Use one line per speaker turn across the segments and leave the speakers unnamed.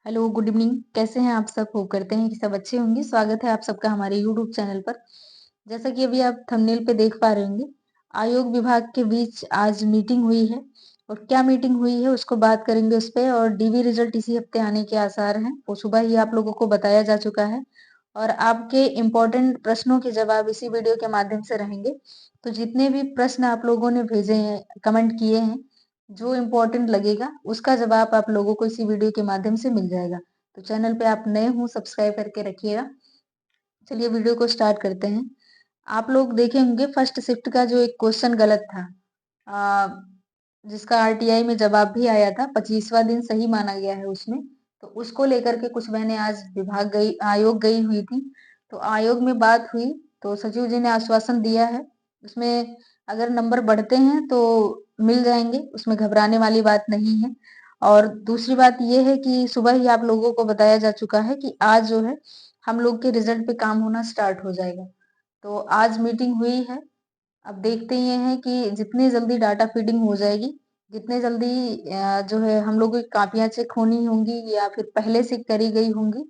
Hello, good evening. कैसे हैं आप सब? होप करते हैं कि सब अच्छे होंगे। स्वागत है आप सबका हमारे यूट्यूब चैनल पर। जैसा कि अभी आप थंबनेल पे देख पा रहे होंगे, आयोग विभाग के बीच आज मीटिंग हुई है और क्या मीटिंग हुई है उसको बात करेंगे उस पे। और डीवी रिजल्ट इसी हफ्ते आने के आसार हैं, वो सुबह ही आप लोगों को बताया जा चुका है और आपके इम्पोर्टेंट प्रश्नों के जवाब इसी वीडियो के माध्यम से रहेंगे। तो जितने भी प्रश्न आप लोगों ने भेजे हैं, कमेंट किए हैं, जो इम्पोर्टेंट लगेगा उसका जवाब आप लोगों को इसी वीडियो के माध्यम से मिल जाएगा। तो चैनल पे आप नए हो, सब्सक्राइब करके रखिएगा। चलिए वीडियो को स्टार्ट करते हैं। आप लोग देखे होंगे फर्स्ट शिफ्ट का जो एक क्वेश्चन गलत था, आ, जिसका आरटीआई में जवाब भी आया था, 25वां दिन सही माना गया है उसमें। तो उसको लेकर के कुछ बहनें आज विभाग गई, आयोग गई हुई थी। तो आयोग में बात हुई तो सचिव जी ने आश्वासन दिया है उसमें अगर नंबर बढ़ते हैं तो मिल जाएंगे, उसमें घबराने वाली बात नहीं है। और दूसरी बात यह है कि सुबह ही आप लोगों को बताया जा चुका है कि आज जो है हम लोग के रिजल्ट पे काम होना स्टार्ट हो जाएगा। तो आज मीटिंग हुई है। अब देखते ये हैं कि जितनी जल्दी डाटा फीडिंग हो जाएगी, जितने जल्दी जो है हम लोगों की कापियां चेक होनी होंगी या फिर पहले से करी गई होंगी,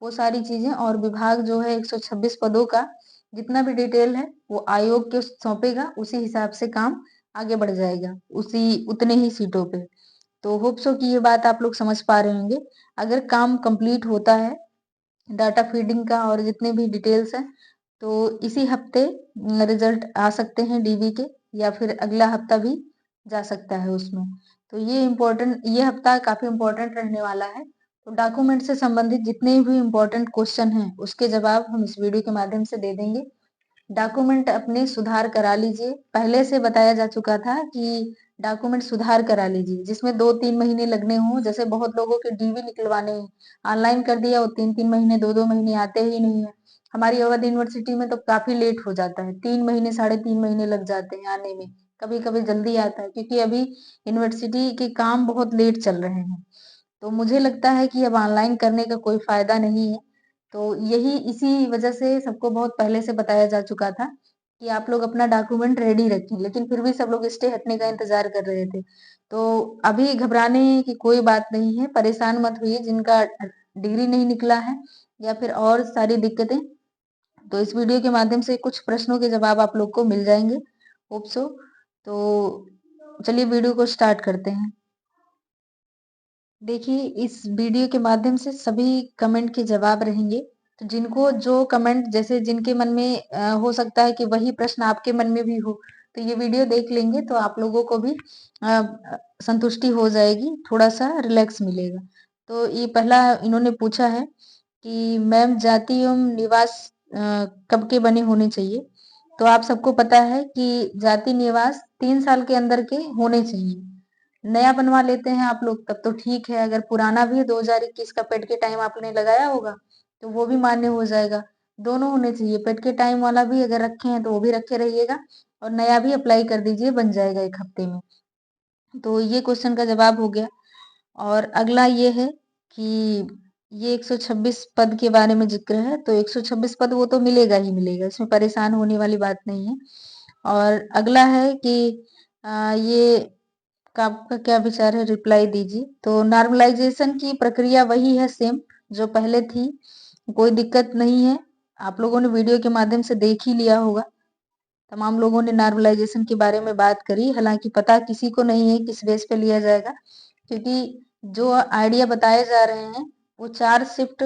वो सारी चीजें। और विभाग जो है 126 पदों का जितना भी डिटेल है वो आयोग के सौंपेगा, उसी हिसाब से काम आगे बढ़ जाएगा उसी उतने ही सीटों पे। तो होप सो कि ये बात आप लोग समझ पा रहे होंगे। अगर काम कंप्लीट होता है डाटा फीडिंग का और जितने भी डिटेल्स हैं, तो इसी हफ्ते रिजल्ट आ सकते हैं डीबी के, या फिर अगला हफ्ता भी जा सकता है उसमें। तो ये हफ्ता काफी इम्पोर्टेंट रहने वाला है। तो डॉक्यूमेंट से संबंधित जितने भी इम्पोर्टेंट क्वेश्चन हैं उसके जवाब हम इस वीडियो के माध्यम से दे देंगे। डॉक्यूमेंट अपने सुधार करा लीजिए। पहले से बताया जा चुका था कि डॉक्यूमेंट सुधार करा लीजिए जिसमें 2-3 महीने लगने हों। जैसे बहुत लोगों के डीवी निकलवाने हैं, ऑनलाइन कर दिया, वो 3-3 महीने 2-2 महीने आते ही नहीं है। हमारी अवध यूनिवर्सिटी में तो काफी लेट हो जाता है, 3 महीने 3.5 महीने लग जाते हैं आने में। कभी कभी जल्दी आता है क्योंकि अभी यूनिवर्सिटी के काम बहुत लेट चल रहे हैं। तो मुझे लगता है कि अब ऑनलाइन करने का कोई फायदा नहीं है। तो यही इसी वजह से सबको बहुत पहले से बताया जा चुका था कि आप लोग अपना डॉक्यूमेंट रेडी रखें, लेकिन फिर भी सब लोग स्टे हटने का इंतजार कर रहे थे। तो अभी घबराने की कोई बात नहीं है, परेशान मत होइए जिनका डिग्री नहीं निकला है या फिर और सारी दिक्कतें। तो इस वीडियो के माध्यम से कुछ प्रश्नों के जवाब आप लोग को मिल जाएंगे, होप सो। तो चलिए वीडियो को स्टार्ट करते हैं। देखिए इस वीडियो के माध्यम से सभी कमेंट के जवाब रहेंगे। तो जिनको जो कमेंट, जैसे जिनके मन में हो सकता है कि वही प्रश्न आपके मन में भी हो, तो ये वीडियो देख लेंगे तो आप लोगों को भी संतुष्टि हो जाएगी, थोड़ा सा रिलैक्स मिलेगा। तो ये पहला इन्होंने पूछा है कि मैम जाति एवं निवास कब के बने होने चाहिए। तो आप सबको पता है कि जाति निवास 3 साल के अंदर के होने चाहिए। नया बनवा लेते हैं आप लोग तब तो ठीक है, अगर पुराना भी 2021 का पेट के टाइम आपने लगाया होगा तो वो भी मान्य हो जाएगा। दोनों होने चाहिए, पेट के टाइम वाला भी अगर रखे हैं तो वो भी रखे रहिएगा और नया भी अप्लाई कर दीजिए, बन जाएगा 1 हफ्ते में। तो ये क्वेश्चन का जवाब हो गया। और अगला ये है कि ये 126 पद के बारे में जिक्र है, तो 126 पद वो तो मिलेगा ही मिलेगा, इसमें परेशान होने वाली बात नहीं है। और अगला है कि ये का आपका क्या विचार है, रिप्लाई दीजिए। तो नॉर्मलाइजेशन की प्रक्रिया वही है सेम जो पहले थी, कोई दिक्कत नहीं है। आप लोगों ने वीडियो के माध्यम से देख ही लिया होगा, तमाम लोगों ने नॉर्मलाइजेशन के बारे में बात करी। हालांकि पता किसी को नहीं है किस बेस पे लिया जाएगा, क्योंकि जो आइडिया बताए जा रहे हैं वो 4 शिफ्ट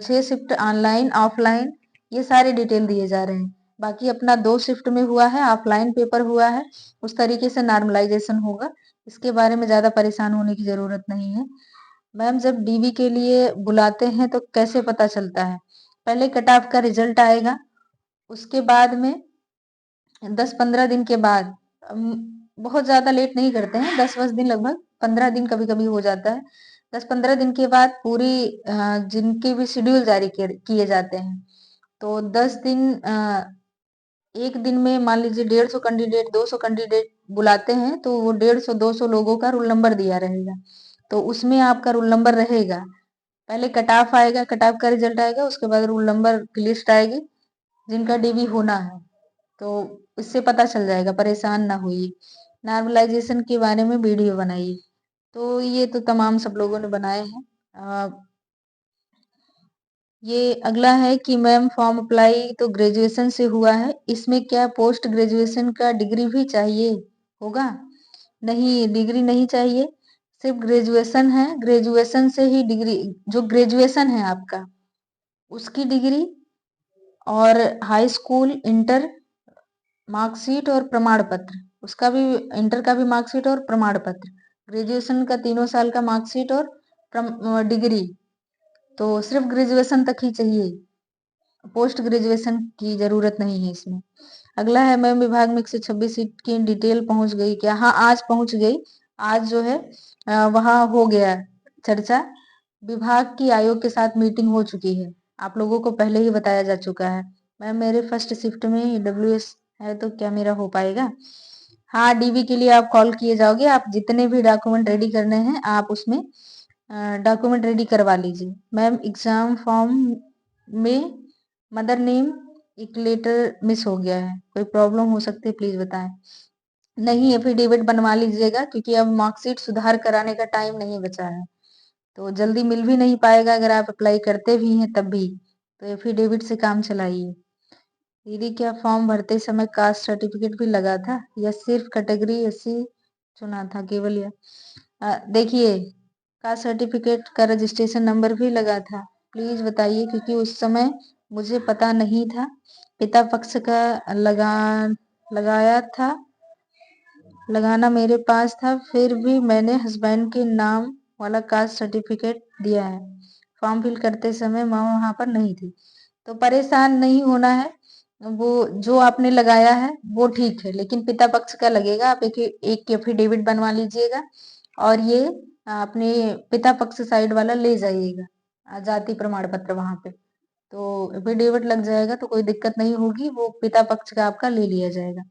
6 शिफ्ट ऑनलाइन ऑफलाइन ये सारे डिटेल दिए जा रहे हैं। बाकी अपना 2 शिफ्ट में हुआ है, ऑफलाइन पेपर हुआ है, उस तरीके से नॉर्मलाइजेशन होगा। इसके बारे में ज्यादा परेशान होने की जरूरत नहीं है। मैम जब डीवी के लिए बुलाते हैं तो कैसे पता चलता है? पहले कट ऑफ का रिजल्ट आएगा, उसके बाद में 10-15 दिन के बाद, बहुत ज्यादा लेट नहीं करते हैं, 10-10 दिन, लगभग 15 दिन कभी कभी हो जाता है। 10-15 दिन के बाद पूरी जिनके भी शेड्यूल जारी किए जाते हैं, तो 10 दिन, एक दिन में मान लीजिए 150 कैंडिडेट 200 कैंडिडेट बुलाते हैं तो वो 150-200 लोगों का रोल नंबर दिया रहेगा, तो उसमें आपका रोल नंबर रहेगा। पहले कट ऑफ आएगा, कट ऑफ का रिजल्ट आएगा, उसके बाद रोल नंबर की लिस्ट आएगी जिनका डीवी होना है। तो इससे पता चल जाएगा, परेशान ना होइए। नॉर्मलाइजेशन के बारे में वीडियो बनाइए। तो ये तो तमाम सब लोगों ने बनाए हैं। ये अगला है कि मैम फॉर्म अप्लाई तो ग्रेजुएशन से हुआ है, इसमें क्या पोस्ट ग्रेजुएशन का डिग्री भी चाहिए होगा? नहीं, डिग्री नहीं चाहिए, सिर्फ ग्रेजुएशन है। ग्रेजुएशन से ही डिग्री, जो ग्रेजुएशन है आपका उसकी डिग्री और हाई स्कूल इंटर मार्कशीट और प्रमाण पत्र, उसका भी इंटर का भी मार्कशीट और प्रमाण पत्र, ग्रेजुएशन का 3 साल का मार्कशीट और डिग्री, तो सिर्फ ग्रेजुएशन तक ही चाहिए, पोस्ट ग्रेजुएशन की जरूरत नहीं है इसमें। अगला है मैम विभाग में 126 सीट की डिटेल पहुंच गई क्या? हाँ, आज पहुंच गई। आज जो है वहां हो गया चर्चा, विभाग की आयोग के साथ मीटिंग हो चुकी है, आप लोगों को पहले ही बताया जा चुका है। मैम मेरे फर्स्ट शिफ्ट में EWS है तो क्या मेरा हो पाएगा? हाँ, डीवी के लिए आप कॉल किए जाओगे, आप जितने भी डॉक्यूमेंट रेडी करने हैं आप उसमें डॉक्यूमेंट रेडी करवा लीजिए। मैम एग्जाम फॉर्म में मदर नेम एक लेटर मिस हो गया है, कोई प्रॉब्लम हो सकती है प्लीज बताएं। नहीं, एफिडेविट बनवा लीजिएगा क्योंकि अब मार्कशीट सुधार कराने का टाइम नहीं बचा है, तो जल्दी मिल भी नहीं पाएगा, अगर आप अप्लाई करते भी हैं तब भी, तो एफिडेविट से काम चलाइए। दीदी क्या फॉर्म भरते समय कास्ट सर्टिफिकेट भी लगा था या सिर्फ कैटेगरी एससी चुना था केवल? या देखिए, कास्ट सर्टिफिकेट का रजिस्ट्रेशन नंबर भी लगा था, प्लीज बताइए क्योंकि उस समय मुझे पता नहीं था, पिता पक्ष का लगाया था, लगाना मेरे पास था, फिर भी मैंने हस्बैंड के नाम वाला कास्ट सर्टिफिकेट दिया है, फॉर्म फिल करते समय माँ वहां पर नहीं थी। तो परेशान नहीं होना है, वो जो आपने लगाया है वो ठीक है, लेकिन पिता पक्ष का लगेगा, आप एक एफिडेविट बनवा लीजिएगा और ये अपने पिता पक्ष साइड वाला ले जाइएगा, जाति प्रमाण पत्र वहां पे, तो एफिडेविट लग जाएगा तो कोई दिक्कत नहीं होगी, वो पिता पक्ष का आपका ले लिया जाएगा।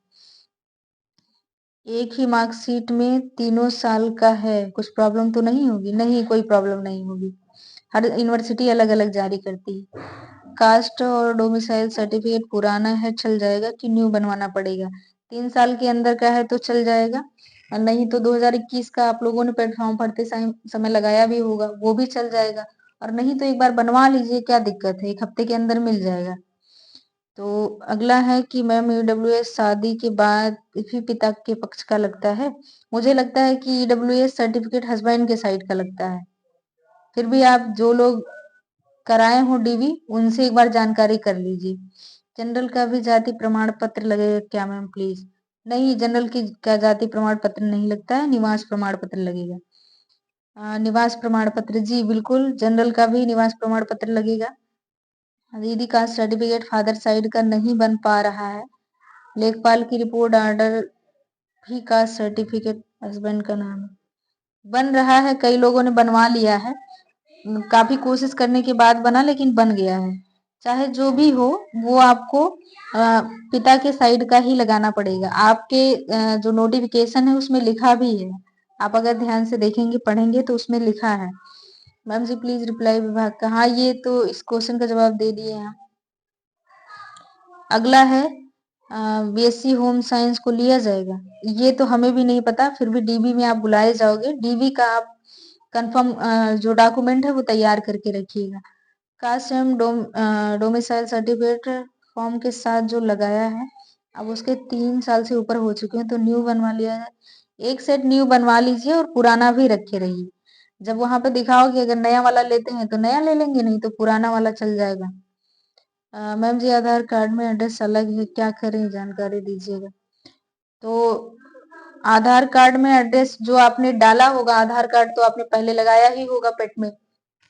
एक ही मार्कशीट में 3 साल का है, कुछ प्रॉब्लम तो नहीं होगी? नहीं, कोई प्रॉब्लम नहीं होगी, हर यूनिवर्सिटी अलग अलग जारी करती है। कास्ट और डोमिसाइल सर्टिफिकेट पुराना है चल जाएगा कि न्यू बनवाना पड़ेगा? 3 साल के अंदर का है तो चल जाएगा, और नहीं तो 2021 का आप लोगों ने प्लेटफॉर्म भरते समय लगाया भी होगा, वो भी चल जाएगा, और नहीं तो एक बार बनवा लीजिए, क्या दिक्कत है, 1 हफ्ते के अंदर मिल जाएगा। तो अगला है कि मैम EWS शादी के बाद भी पिता के पक्ष का लगता है? मुझे लगता है कि EWS सर्टिफिकेट हस्बैंड के साइड का लगता है, फिर भी आप जो लोग कराए हो डीवी उनसे एक बार जानकारी कर लीजिए। जनरल का भी जाति प्रमाण पत्र लगेगा क्या मैम प्लीज? नहीं, जनरल की का जाति प्रमाण पत्र नहीं लगता है, निवास प्रमाण पत्र लगेगा। निवास प्रमाण पत्र, जी बिल्कुल, जनरल का भी निवास प्रमाण पत्र लगेगा। दीदी का सर्टिफिकेट फादर साइड का नहीं बन पा रहा है, लेखपाल की रिपोर्ट ऑर्डर भी का सर्टिफिकेट हस्बैंड का नाम बन रहा है, कई लोगों ने बनवा लिया है, काफी कोशिश करने के बाद बना लेकिन बन गया है। चाहे जो भी हो, वो आपको पिता के साइड का ही लगाना पड़ेगा, आपके जो नोटिफिकेशन है उसमें लिखा भी है, आप अगर ध्यान से देखेंगे पढ़ेंगे तो उसमें लिखा है। मैम जी प्लीज रिप्लाई विभाग का, हाँ ये तो इस क्वेश्चन का जवाब दे दिए हैं। अगला है BSc होम साइंस को लिया जाएगा, ये तो हमें भी नहीं पता, फिर भी डीबी में आप बुलाए जाओगे, डीबी का आप कंफर्म जो डॉक्यूमेंट है वो तैयार करके रखिएगा। कास्ट एवं डोमिसाइल सर्टिफिकेट फॉर्म के साथ जो लगाया है, अब उसके 3 साल से ऊपर हो चुके हैं तो न्यू बनवा लिया जाए, एक सेट न्यू बनवा लीजिए और पुराना भी रखे रहिए, जब वहां पे दिखाओगे अगर नया वाला लेते हैं तो नया ले लेंगे, नहीं तो पुराना वाला चल जाएगा। मैम जी आधार कार्ड में एड्रेस अलग है, क्या करें जानकारी दीजिएगा? तो आधार कार्ड में एड्रेस जो आपने डाला होगा, आधार कार्ड तो आपने पहले लगाया ही होगा पेट में,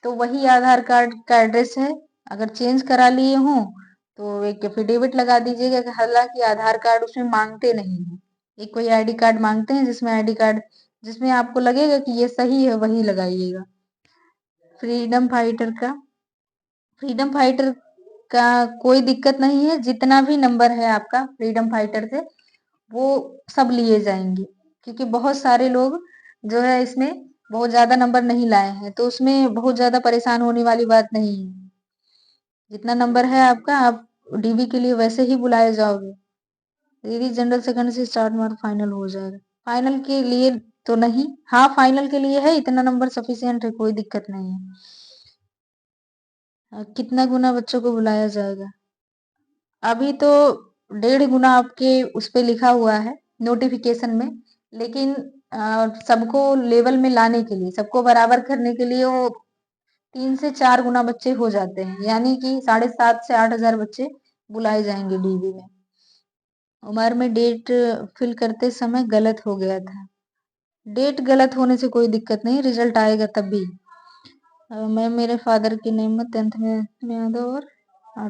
तो वही आधार कार्ड का एड्रेस है, अगर चेंज करा लिए हो तो एक एफिडेविट लगा दीजिएगा कि हालांकि आधार कार्ड उसमें मांगते नहीं है, एक कोई आईडी कार्ड मांगते हैं, जिसमें आईडी कार्ड जिसमें आपको लगेगा कि ये सही है वही लगाइएगा। फ्रीडम फाइटर का, फ्रीडम फाइटर का कोई दिक्कत नहीं है, जितना भी नंबर है आपका फ्रीडम फाइटर से वो सब लिए जाएंगे, क्योंकि बहुत सारे लोग जो है इसमें बहुत ज्यादा नंबर नहीं लाए हैं, तो उसमें बहुत ज्यादा परेशान होने वाली बात नहीं है, जितना नंबर है आपका आप डीवी के लिए वैसे ही बुलाए जाओगे। दीदी जनरल सेकंड से स्टार्ट मार्क फाइनल हो जाएगा? फाइनल के लिए तो नहीं, हाँ फाइनल के लिए है, इतना नंबर सफिशियंट है, कोई दिक्कत नहीं है। कितना गुना बच्चों को बुलाया जाएगा? अभी तो 1.5 गुना आपके उस पे लिखा हुआ है नोटिफिकेशन में, लेकिन सबको लेवल में लाने के लिए, सबको बराबर करने के लिए वो 3 से 4 गुना बच्चे हो जाते हैं, यानी कि 7,500 से 8,000 बच्चे बुलाए जाएंगे डीबी में। उमर में डेट फिल करते समय गलत हो गया था। डेट गलत होने से कोई दिक्कत नहीं, रिजल्ट आएगा तब भी। मैम मेरे फादर की नेम में 10th में यादव और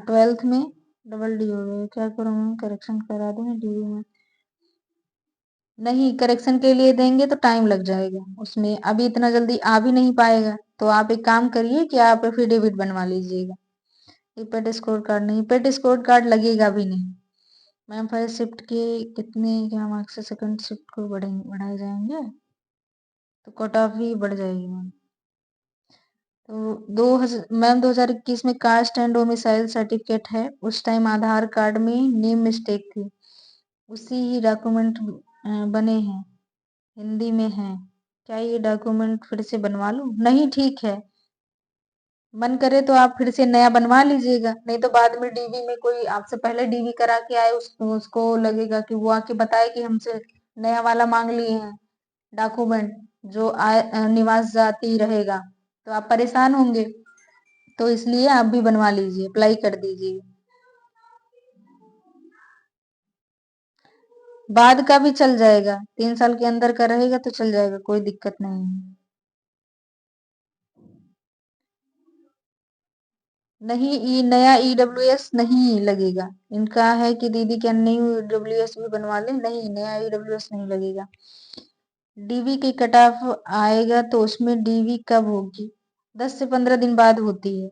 12th में डबल डी हो गया, क्या करूँ मैम? करेक्शन करा दूँ डीबी में? नहीं, करेक्शन के लिए देंगे तो टाइम लग जाएगा उसमें, अभी इतना जल्दी आ भी नहीं पाएगा। तो आप एक काम करिए कि आप एफिडेविट बनवा लीजिएगा। ये पेट स्कोर कार्ड नहीं, पेट स्कोर कार्ड लगेगा भी नहीं। मैम फर्स्ट शिफ्ट के कितने क्या मार्क्स से सेकंड शिफ्ट को बढ़ाए जाएंगे? तो कट ऑफ ही बढ़ जाएगी मैम। तो 2021 में कास्ट एंड डोमिसाइल सर्टिफिकेट है, उस टाइम आधार कार्ड में नेम मिस्टेक थी, उसी ही डॉक्यूमेंट बने हैं, हिंदी में है। क्या ये डॉक्यूमेंट फिर से बनवा लूं? नहीं, ठीक है, मन करे तो आप फिर से नया बनवा लीजिएगा, नहीं तो बाद में डीवी में कोई आपसे पहले डीवी करा के आए, उसको लगेगा कि वो आके बताए कि हमसे नया वाला मांग लिए हैं डॉक्यूमेंट, जो निवास जाति रहेगा, तो आप परेशान होंगे। तो इसलिए आप भी बनवा लीजिए, अप्लाई कर दीजिए। बाद का भी चल जाएगा, 3 साल के अंदर का रहेगा तो चल जाएगा, कोई दिक्कत नहीं है। नहीं, नया ईडब्ल्यूएस नहीं लगेगा। इनका है कि दीदी क्या न्यू ईडब्ल्यूएस भी बनवा ले, नहीं, नया ईडब्ल्यूएस नहीं लगेगा। डीवी की कट ऑफ आएगा तो उसमें डीवी कब होगी? 10 से 15 दिन बाद होती है।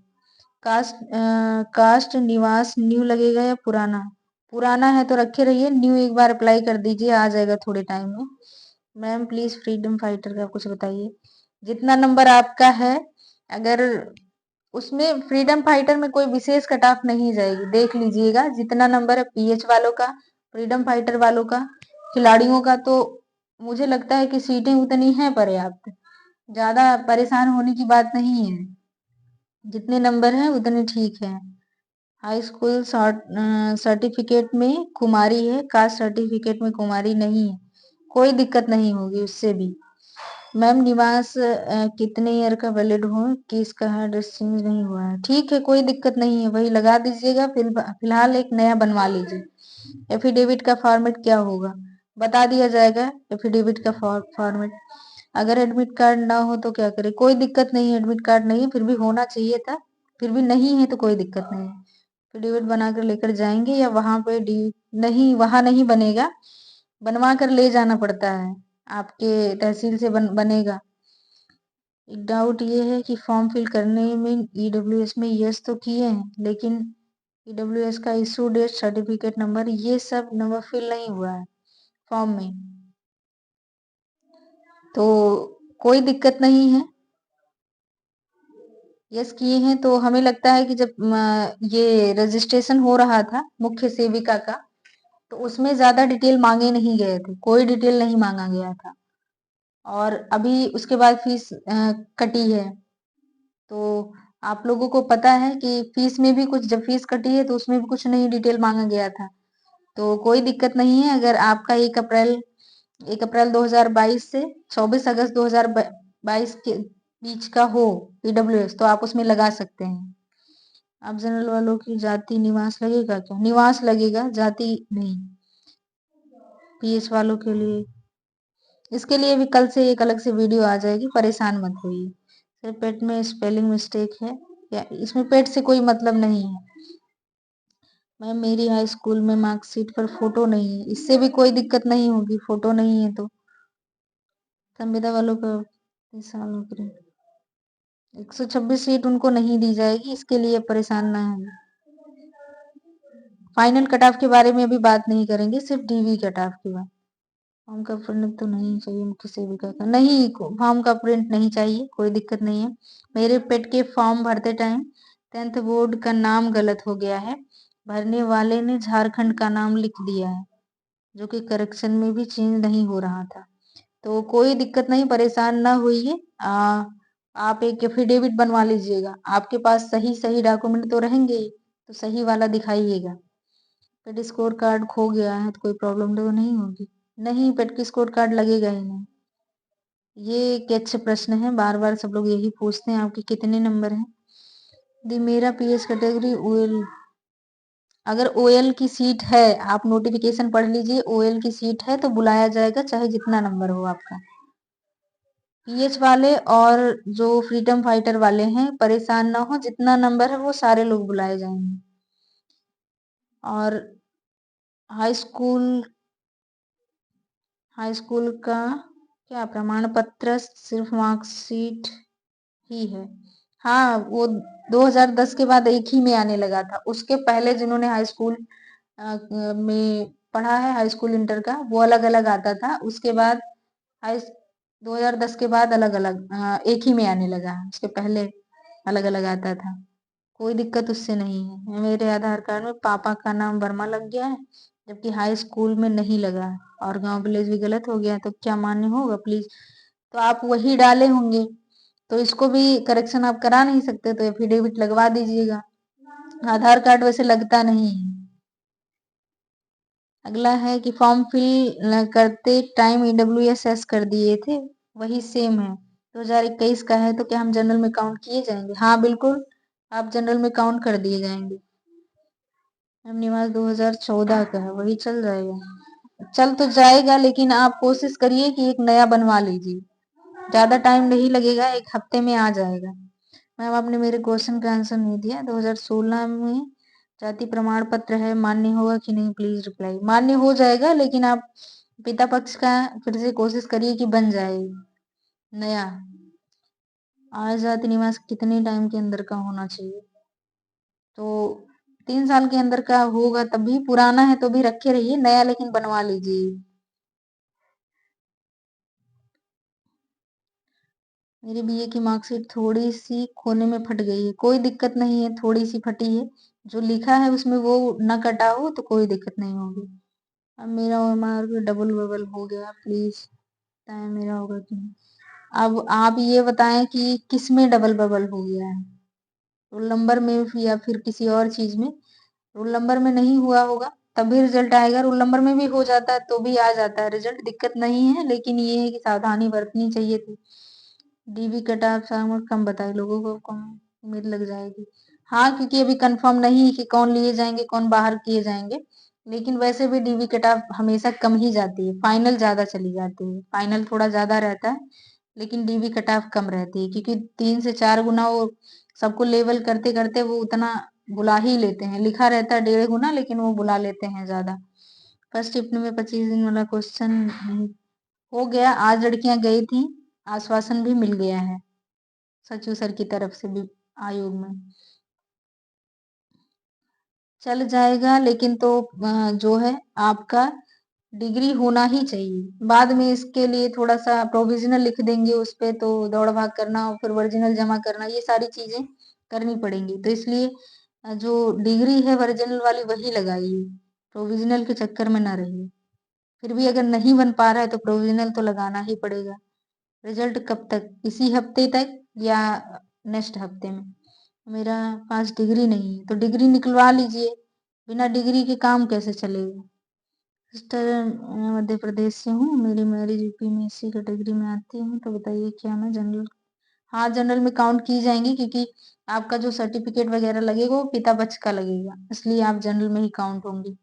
कास्ट निवास न्यू लगेगा या पुराना? पुराना है तो रखे रहिए, न्यू एक बार अप्लाई कर दीजिए, आ जाएगा थोड़े टाइम में। मैम प्लीज फ्रीडम फाइटर का कुछ बताइए। जितना नंबर आपका है, अगर उसमें फ्रीडम फाइटर में कोई विशेष कट ऑफ नहीं जाएगी, देख लीजिएगा जितना नंबर है पीएच वालों का, फ्रीडम फाइटर वालों का, खिलाड़ियों का, तो मुझे लगता है कि सीटें उतनी हैं पर्याप्त, ज्यादा परेशान होने की बात नहीं है, जितने नंबर हैं उतने ठीक है। हाई स्कूल सर्टिफिकेट में कुमारी है, कास्ट सर्टिफिकेट में कुमारी नहीं है, कोई दिक्कत नहीं होगी उससे भी। मैम निवास कितने ईयर का वैलिड हो कि इसका एड्रेस चेंज नहीं हुआ है? ठीक है, कोई दिक्कत नहीं है, वही लगा दीजिएगा, फिलहाल एक नया बनवा लीजिए। एफिडेविट का फॉर्मेट क्या होगा? बता दिया जाएगा एफिडेविट का फॉर्मेट। अगर एडमिट कार्ड ना हो तो क्या करें? कोई दिक्कत नहीं है, एडमिट कार्ड नहीं है फिर भी होना चाहिए था, फिर भी नहीं है तो कोई दिक्कत नहीं है, एफिडेविट बनाकर लेकर जाएंगे या वहां पे डी? नहीं, वहां नहीं बनेगा, बनवा कर ले जाना पड़ता है, आपके तहसील से बनेगा। एक डाउट ये है कि फॉर्म फिल करने में ईडब्ल्यूएस में यस तो किए हैं, लेकिन ईडब्ल्यूएस का इशू डेट, सर्टिफिकेट नंबर, ये सब नंबर फिल नहीं हुआ है फॉर्म में, तो कोई दिक्कत नहीं है। यस किए हैं तो हमें लगता है कि जब ये रजिस्ट्रेशन हो रहा था मुख्य सेविका का, तो उसमें ज्यादा डिटेल मांगे नहीं गए थे, कोई डिटेल नहीं मांगा गया था, और अभी उसके बाद फीस कटी है, तो आप लोगों को पता है कि फीस में भी कुछ, जब फीस कटी है तो उसमें भी कुछ नहीं डिटेल मांगा गया था, तो कोई दिक्कत नहीं है। अगर आपका 1 अप्रैल 2022 से 24 अगस्त 2022 के बीच का हो ईडब्ल्यूएस, तो आप उसमें लगा सकते हैं। आप जनरल वालों की जाति निवास लगेगा क्या? निवास लगेगा, जाति नहीं। पीएच वालों के लिए, इसके लिए भी कल से एक अलग से वीडियो आ जाएगी, परेशान मत होइए। सिर्फ पेट में स्पेलिंग मिस्टेक है, या इसमें पेट से कोई मतलब नहीं है। मैम मेरी हाई स्कूल में मार्कशीट पर फोटो नहीं है, इससे भी कोई दिक्कत नहीं होगी, फोटो नहीं है तो। संविदा वालों का 30 साल नौकरी, 126 सीट उनको नहीं दी जाएगी, इसके लिए परेशान ना है। फाइनल कट ऑफ के बारे में अभी बात नहीं करेंगे, सिर्फ डीवी कट ऑफ की बात। फॉर्म का प्रिंट तो नहीं चाहिए मुख्य सेविका का? नहीं, फॉर्म का प्रिंट नहीं चाहिए, कोई दिक्कत नहीं है। मेरे पेट के फॉर्म भरते टाइम 10th बोर्ड का नाम गलत हो गया है, भरने वाले ने झारखंड का नाम लिख दिया है, जो कि करेक्शन में भी चेंज नहीं हो रहा था, तो कोई दिक्कत नहीं, परेशान ना होइए। आप एक एफिडेविट बनवा लीजिएगा। आपके पास सही डॉक्यूमेंट तो रहेंगे ही, तो सही वाला दिखाइएगा। पेट स्कोर कार्ड खो गया है तो कोई प्रॉब्लम तो नहीं होगी? नहीं, पेट स्कोर कार्ड लगेगा ही नहीं। ये एक अच्छे प्रश्न है, बार बार सब लोग यही पूछते हैं, आपके कितने नंबर हैं? दी मेरा पीएच कैटेगरी ओएल। अगर ओएल की सीट है, आप नोटिफिकेशन पढ़ लीजिए, ओएल की सीट है तो बुलाया जाएगा, चाहे जितना नंबर हो आपका। पीएच वाले और जो फ्रीडम फाइटर वाले हैं, परेशान ना हो, जितना नंबर है वो सारे लोग बुलाए जाएंगे। और हाई स्कूल का क्या प्रमाण पत्र, सिर्फ मार्कशीट ही है? हाँ, वो 2010 के बाद एक ही में आने लगा था। उसके पहले जिन्होंने हाई स्कूल में पढ़ा है, हाई स्कूल इंटर का, वो अलग अलग आता था। उसके बाद हाई 2010 के बाद अलग अलग एक ही में आने लगा है। उसके पहले अलग अलग आता था। कोई दिक्कत उससे नहीं है। मेरे आधार कार्ड में पापा का नाम वर्मा लग गया है, जबकि हाई स्कूल में नहीं लगा है, और गांव विलेज भी गलत हो गया है, तो क्या मान्य होगा प्लीज? तो आप वही डाले होंगे, तो इसको भी करेक्शन आप करा नहीं सकते, तो एफिडेविट लगवा दीजिएगा। आधार कार्ड वैसे लगता नहीं है। अगला है कि फॉर्म फिल करते टाइम EWS कर दिए थे, वही सेम है। 2021 का है, तो क्या हम जनरल में काउंट किए जाएंगे? हाँ बिल्कुल, आप जनरल में काउंट कर दिए जाएंगे। हम निवास 2014 का है, वही चल जाएगा। चल तो जाएगा, लेकिन आप कोशिश करिए कि एक नया बनवा लीजिए। ज्यादा टाइम नहीं लगेगा, एक हफ्ते में आ जाएगा। मैम आपने मेरे क्वेश्चन का आंसर नहीं दिया। 2016 में जाति प्रमाण पत्र है, मान्य होगा कि नहीं? Please reply. मान्य हो जाएगा, लेकिन आप पिता पक्ष का फिर से कोशिश करिए कि बन जाए नया। आज जाति निवास कितने टाइम के अंदर का होना चाहिए? तो 3 साल के अंदर का होगा तभी। पुराना है तो भी रखे रहिए, नया लेकिन बनवा लीजिए। मेरी बीए की मार्कशीट थोड़ी सी कोने में फट गई है, कोई दिक्कत नहीं है, थोड़ी सी फटी है, जो लिखा है उसमें वो न कटा हो तो कोई दिक्कत नहीं होगी। अब मेरा मार्क डबल बबल हो गया, प्लीज बताएं मेरा होगा कि नहीं। अब आप ये बताएं कि किस में डबल बबल हो गया है, रोल नंबर में या फिर किसी और चीज में? रोल नंबर में नहीं हुआ होगा तभी रिजल्ट आएगा। रोल नंबर में भी हो जाता है तो भी आ जाता है रिजल्ट, दिक्कत नहीं है, लेकिन ये है कि सावधानी बरतनी चाहिए थी। डीबी कट ऑफ कम बताए, लोगों को कम उम्मीद लग जाएगी। हाँ, क्योंकि अभी कंफर्म नहीं है कि कौन लिए जाएंगे, कौन बाहर किए जाएंगे, लेकिन वैसे भी डीबी कट ऑफ हमेशा कम ही जाती है, फाइनल ज्यादा चली जाती है। फाइनल थोड़ा ज्यादा रहता है, लेकिन डीबी कट ऑफ कम रहती है, क्योंकि 3 से 4 गुना वो सबको लेवल करते करते वो उतना बुला ही लेते हैं। लिखा रहता है 1.5 गुना, लेकिन वो बुला लेते हैं ज्यादा। फर्स्ट शिफ्ट में 25 दिन वाला क्वेश्चन हो गया। आज लड़कियां गई थी, आश्वासन भी मिल गया है सचिव सर की तरफ से भी आयोग में। चल जाएगा, लेकिन तो जो है आपका डिग्री होना ही चाहिए। बाद में इसके लिए थोड़ा सा प्रोविजनल लिख देंगे उस पे, तो दौड़ भाग करना और फिर ओरिजिनल जमा करना, ये सारी चीजें करनी पड़ेंगी। तो इसलिए जो डिग्री है ओरिजिनल वाली वही लगाइए, प्रोविजनल के चक्कर में ना रहिए। फिर भी अगर नहीं बन पा रहा है तो प्रोविजनल तो लगाना ही पड़ेगा। रिजल्ट कब तक? इसी हफ्ते तक या नेक्स्ट हफ्ते में? मेरा पास डिग्री नहीं है, तो डिग्री निकलवा लीजिए। बिना डिग्री के काम कैसे चलेगा? सिस्टर, मध्य प्रदेश से हूँ, मेरी मैरिज यूपी में इसी कैटेगरी में आती हूँ, तो बताइए क्या मैं जनरल? हाँ, जनरल में काउंट की जाएंगी, क्योंकि आपका जो सर्टिफिकेट वगैरह लगेगा वो पिता पक्ष का लगेगा, इसलिए आप जनरल में ही काउंट होंगी।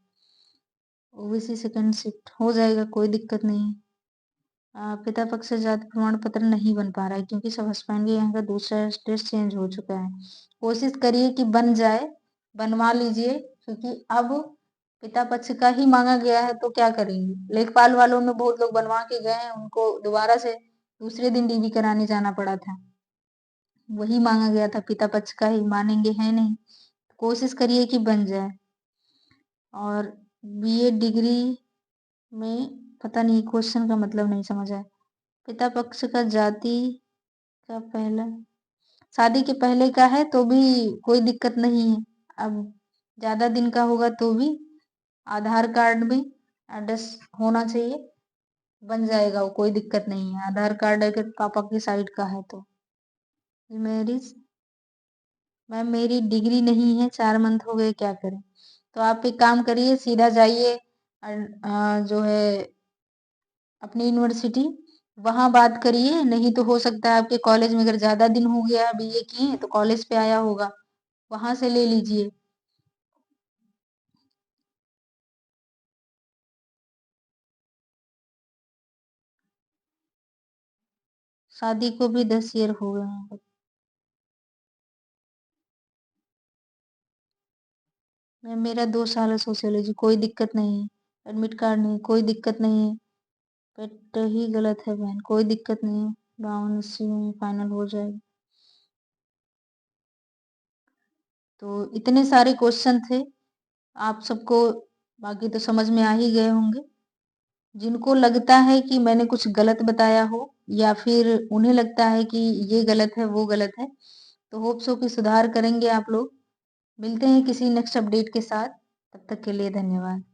ओबीसी सेकंड शिफ्ट हो जाएगा, कोई दिक्कत नहीं। पिता पक्ष से जाति प्रमाण पत्र नहीं बन पा रहा है, क्योंकि सब हस्बैंड के यहाँ का दूसरा एड्रेस चेंज हो चुका है। कोशिश करिए कि बन जाए, बनवा लीजिए, क्योंकि अब पिता पक्ष का ही मांगा गया है, तो क्या करेंगे? लेखपाल वालों में बहुत लोग बनवा के गए हैं, उनको दोबारा से दूसरे दिन डीबी कराने जाना पड़ा था। वही मांगा गया था, पिता पक्ष का ही मानेंगे है नहीं। कोशिश करिए कि बन जाए। और बीए डिग्री में पता नहीं, क्वेश्चन का मतलब नहीं समझ आया। पिता पक्ष का जाति का पहला, शादी के पहले का है तो भी कोई दिक्कत नहीं है। अब ज्यादा दिन का होगा तो भी आधार कार्ड में एड्रेस होना चाहिए, बन जाएगा वो, कोई दिक्कत नहीं है। आधार कार्ड अगर पापा की साइड का है तो। मैरिज मैम मेरी डिग्री नहीं है, 4 मंथ हो गए, क्या करें? तो आप एक काम करिए, सीधा जाइए जो है अपनी यूनिवर्सिटी, वहाँ बात करिए। नहीं तो हो सकता है आपके कॉलेज में अगर ज़्यादा दिन हो गया बीए किए तो कॉलेज पे आया होगा, वहाँ से ले लीजिए। शादी को भी 10 ईयर हो गए हैं। मैम मेरा 2 साल है सोशियोलॉजी, कोई दिक्कत नहीं है। एडमिट कार्ड नहीं, कोई दिक्कत नहीं है। पेट ही गलत है बहन, कोई दिक्कत नहीं है। 52 में फाइनल हो जाएगा। तो इतने सारे क्वेश्चन थे आप सबको, बाकी तो समझ में आ ही गए होंगे। जिनको लगता है कि मैंने कुछ गलत बताया हो या फिर उन्हें लगता है कि ये गलत है वो गलत है, तो होप सो कि सुधार करेंगे आप लोग। मिलते हैं किसी नेक्स्ट अपडेट के साथ, तब तक के लिए धन्यवाद।